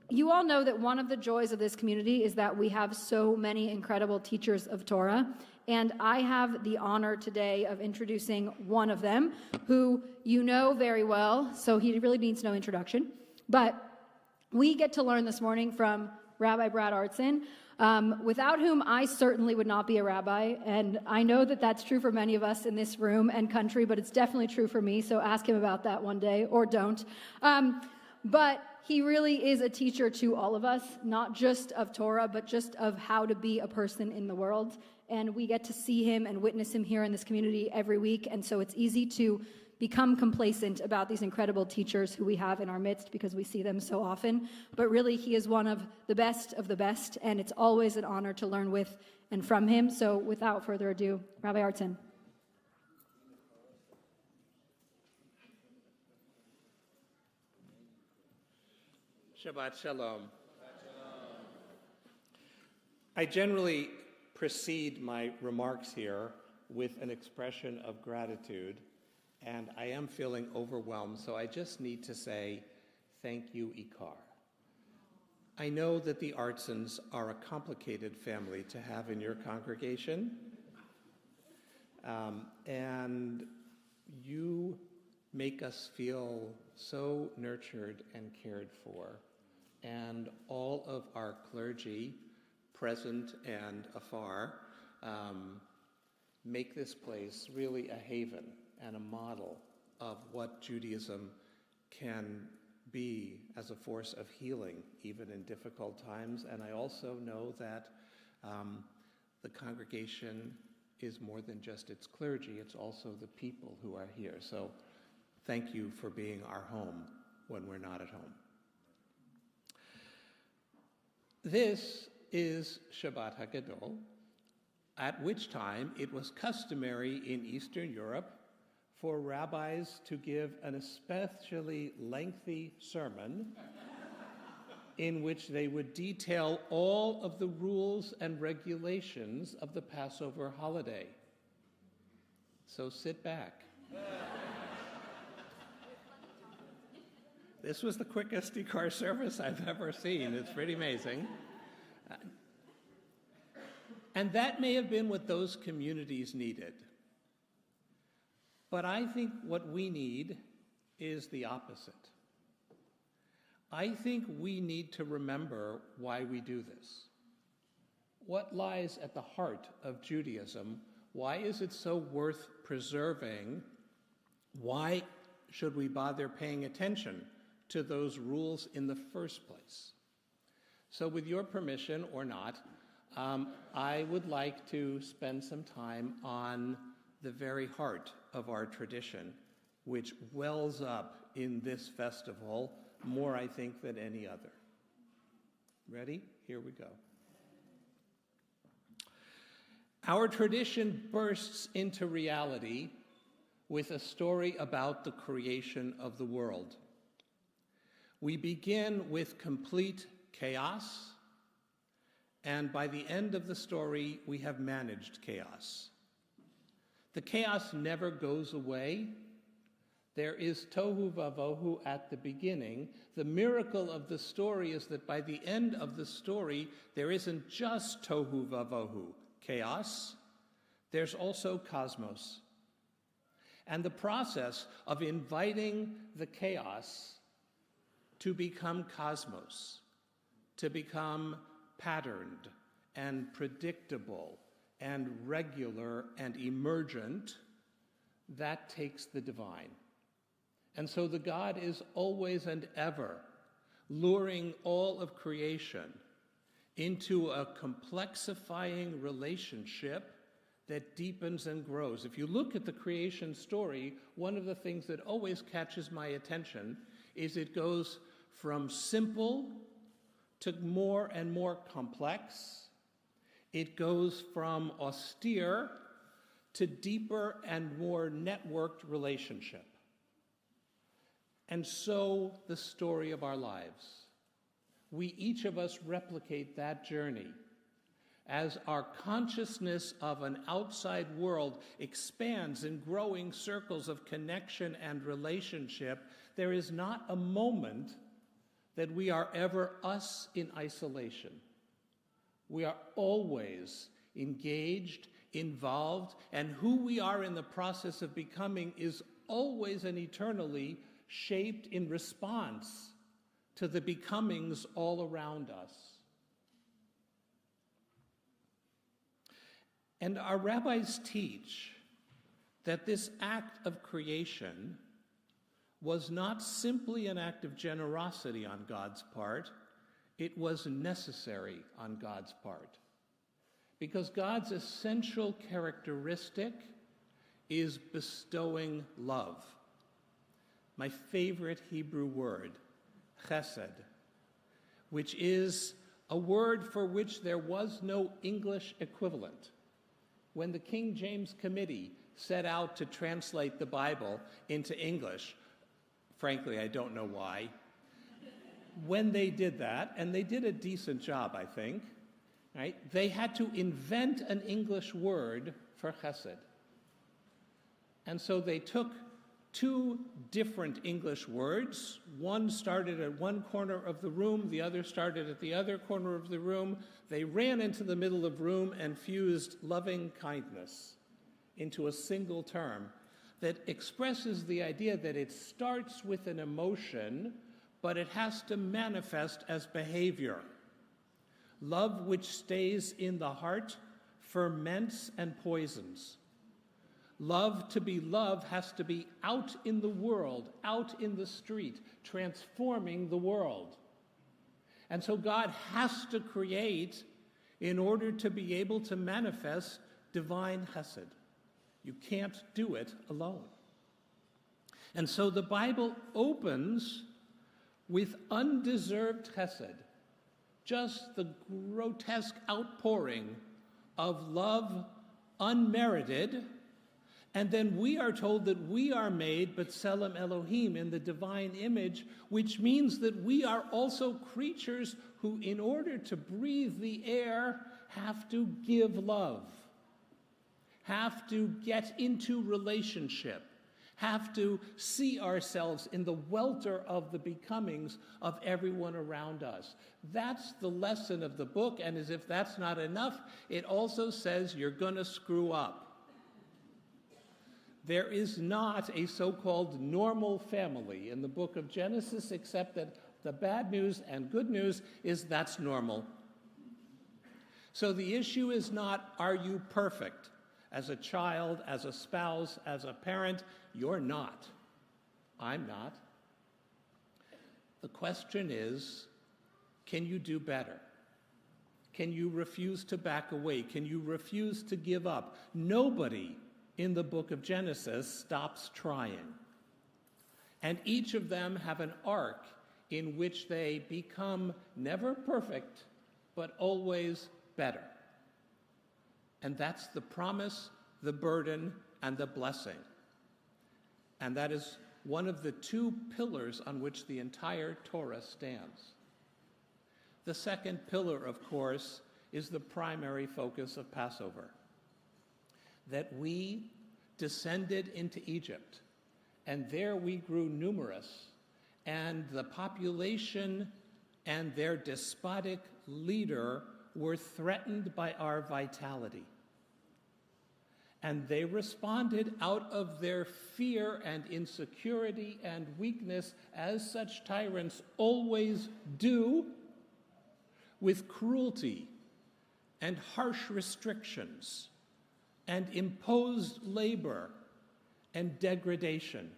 You all know that one of the joys of this community is that we have so many incredible teachers of Torah, and I have the honor today of introducing one of them, who you know very well, so he really needs no introduction. But we get to learn this morning from Rabbi Brad Artson, without whom I certainly would not be a rabbi, and I know that that's true for many of us in this room and country, but it's definitely true for me, so ask him about that one day, or don't. But he really is a teacher to all of us, not just of Torah, but just of how to be a person in the world. And we get to see him and witness him here in this community every week. And so it's easy to become complacent about these incredible teachers who we have in our midst because we see them so often. But really, he is one of the best, and it's always an honor to learn with and from him. So without further ado, Rabbi Artson. Shabbat Shalom. I generally precede my remarks here with an expression of gratitude, and I am feeling overwhelmed, so I just need to say thank you, Ikar. I know that the Artsons are a complicated family to have in your congregation, and you make us feel so nurtured and cared for. And all of our clergy, present and afar, make this place really a haven and a model of what Judaism can be as a force of healing, even in difficult times. And I also know that the congregation is more than just its clergy, it's also the people who are here. So thank you for being our home when we're not at home. This is Shabbat HaGadol, at which time it was customary in Eastern Europe for rabbis to give an especially lengthy sermon in which they would detail all of the rules and regulations of the Passover holiday. So sit back. This was the quickest Ikar service I've ever seen. It's pretty amazing. And that may have been what those communities needed. But I think what we need is the opposite. I think we need to remember why we do this. What lies at the heart of Judaism? Why is it so worth preserving? Why should we bother paying attention to those rules in the first place? So with your permission or not, I would like to spend some time on the very heart of our tradition, which wells up in this festival more, I think, than any other. Ready? Here we go. Our tradition bursts into reality with a story about the creation of the world. We begin with complete chaos, and by the end of the story, we have managed chaos. The chaos never goes away. There is tohu vavohu at the beginning. The miracle of the story is that by the end of the story, there isn't just tohu vavohu, chaos. There's also cosmos. And the process of inviting the chaos to become cosmos, to become patterned and predictable and regular and emergent, that takes the divine. And so the God is always and ever luring all of creation into a complexifying relationship that deepens and grows. If you look at the creation story, one of the things that always catches my attention is it goes from simple to more and more complex. It goes from austere to deeper and more networked relationship. And so the story of our lives. We, each of us, replicate that journey. As our consciousness of an outside world expands in growing circles of connection and relationship, there is not a moment that we are ever us in isolation. We are always engaged, involved, and who we are in the process of becoming is always and eternally shaped in response to the becomings all around us. And our rabbis teach that this act of creation was not simply an act of generosity on God's part, it was necessary on God's part. Because God's essential characteristic is bestowing love. My favorite Hebrew word, chesed, which is a word for which there was no English equivalent. When the King James Committee set out to translate the Bible into English, frankly, I don't know why, when they did that, and they did a decent job, I think, right? They had to invent an English word for chesed. And so they took two different English words. One started at one corner of the room, the other started at the other corner of the room. They ran into the middle of the room and fused loving kindness into a single term that expresses the idea that it starts with an emotion, but it has to manifest as behavior. Love which stays in the heart ferments and poisons. Love to be love has to be out in the world, out in the street, transforming the world. And so God has to create in order to be able to manifest divine chesed. You can't do it alone. And so the Bible opens with undeserved chesed, just the grotesque outpouring of love unmerited. And then we are told that we are made b'tselem Elohim, in the divine image, which means that we are also creatures who, in order to breathe the air, have to give love, have to get into relationship, have to see ourselves in the welter of the becomings of everyone around us. That's the lesson of the book, and as if that's not enough, it also says you're going to screw up. There is not a so-called normal family in the book of Genesis, except that the bad news and good news is that's normal. So the issue is not, are you perfect? As a child, as a spouse, as a parent, you're not. I'm not. The question is, can you do better? Can you refuse to back away? Can you refuse to give up? Nobody in the book of Genesis stops trying. And each of them have an arc in which they become never perfect, but always better. And that's the promise, the burden, and the blessing. And that is one of the two pillars on which the entire Torah stands. The second pillar, of course, is the primary focus of Passover. That we descended into Egypt, and there we grew numerous, and the population and their despotic leader were threatened by our vitality. And they responded out of their fear and insecurity and weakness, as such tyrants always do, with cruelty and harsh restrictions and imposed labor and degradation.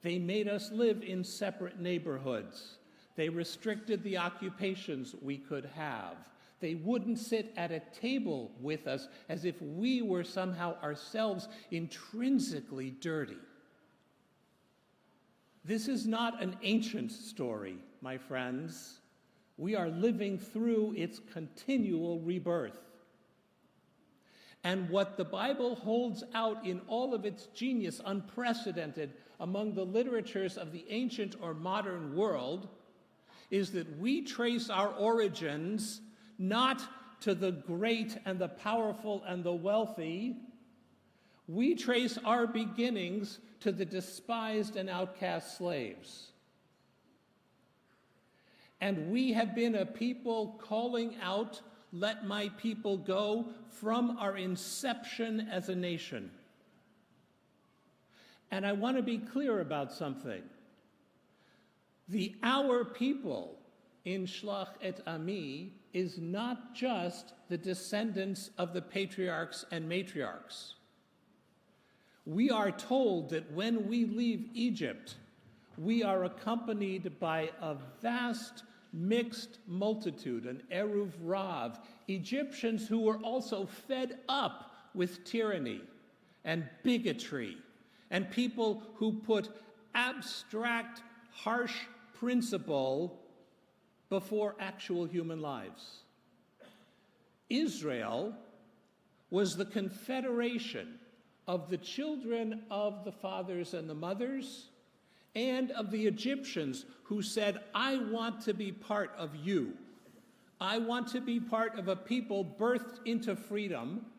They made us live in separate neighborhoods. They restricted the occupations we could have. They wouldn't sit at a table with us as if we were somehow ourselves intrinsically dirty. This is not an ancient story, my friends. We are living through its continual rebirth. And what the Bible holds out in all of its genius, unprecedented among the literatures of the ancient or modern world, is that we trace our origins not to the great and the powerful and the wealthy. We trace our beginnings to the despised and outcast slaves. And we have been a people calling out, "Let my people go," from our inception as a nation. And I want to be clear about something. The "our people" in Shlach et Ami is not just the descendants of the patriarchs and matriarchs. We are told that when we leave Egypt, we are accompanied by a vast mixed multitude, an Eruv Rav, Egyptians who were also fed up with tyranny and bigotry, and people who put abstract, harsh principle before actual human lives. Israel was the confederation of the children of the fathers and the mothers and of the Egyptians who said, "I want to be part of you. I want to be part of a people birthed into freedom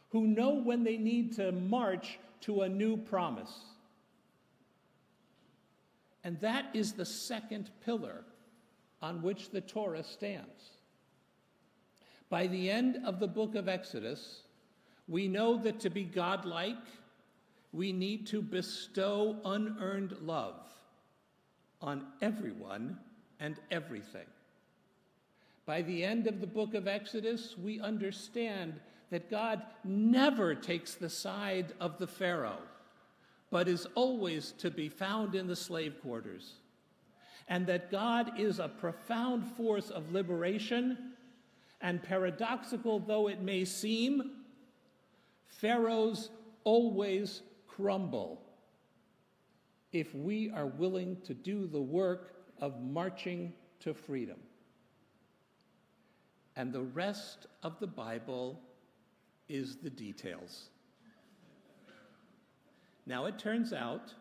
who know when they need to march to a new promise." And that is the second pillar on which the Torah stands. By the end of the book of Exodus, we know that to be godlike, we need to bestow unearned love on everyone and everything. By the end of the book of Exodus, we understand that God never takes the side of the Pharaoh, but is always to be found in the slave quarters, and that God is a profound force of liberation, and paradoxical though it may seem, pharaohs always crumble if we are willing to do the work of marching to freedom. And the rest of the Bible is the details. Now, it turns out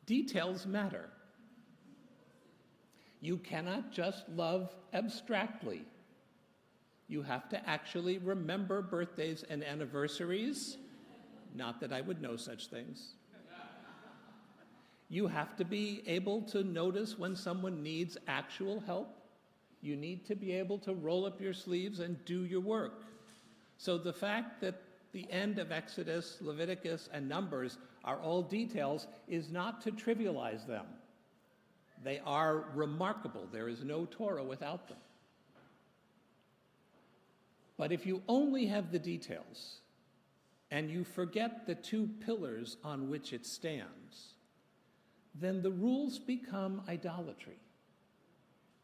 details matter. You cannot just love abstractly. You have to actually remember birthdays and anniversaries. Not that I would know such things. You have to be able to notice when someone needs actual help. You need to be able to roll up your sleeves and do your work. So the fact that the end of Exodus, Leviticus, and Numbers are all details is not to trivialize them. They are remarkable. There is no Torah without them. But if you only have the details, and you forget the two pillars on which it stands, then the rules become idolatry.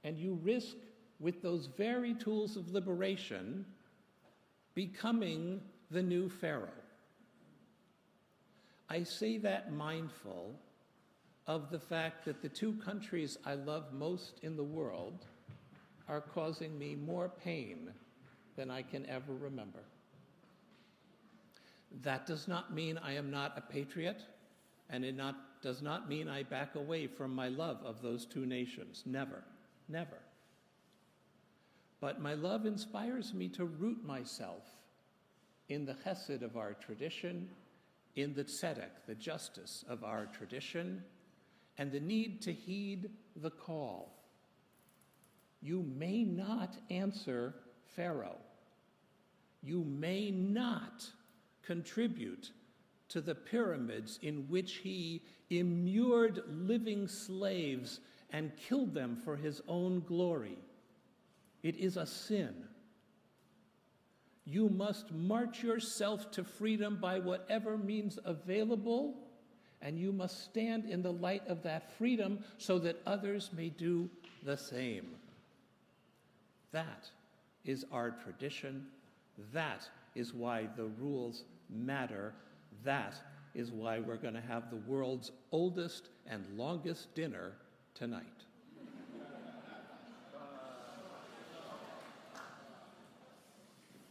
And you risk, with those very tools of liberation, becoming the new Pharaoh. I say that mindful of the fact that the two countries I love most in the world are causing me more pain than I can ever remember. That does not mean I am not a patriot, and it does not mean I back away from my love of those two nations. Never, never. But my love inspires me to root myself in the chesed of our tradition, in the tzedek, the justice of our tradition, and the need to heed the call. You may not answer Pharaoh. You may not contribute to the pyramids in which he immured living slaves and killed them for his own glory. It is a sin. You must march yourself to freedom by whatever means available, and you must stand in the light of that freedom so that others may do the same. That is our tradition. That is why the rules matter. That is why we're going to have the world's oldest and longest dinner tonight.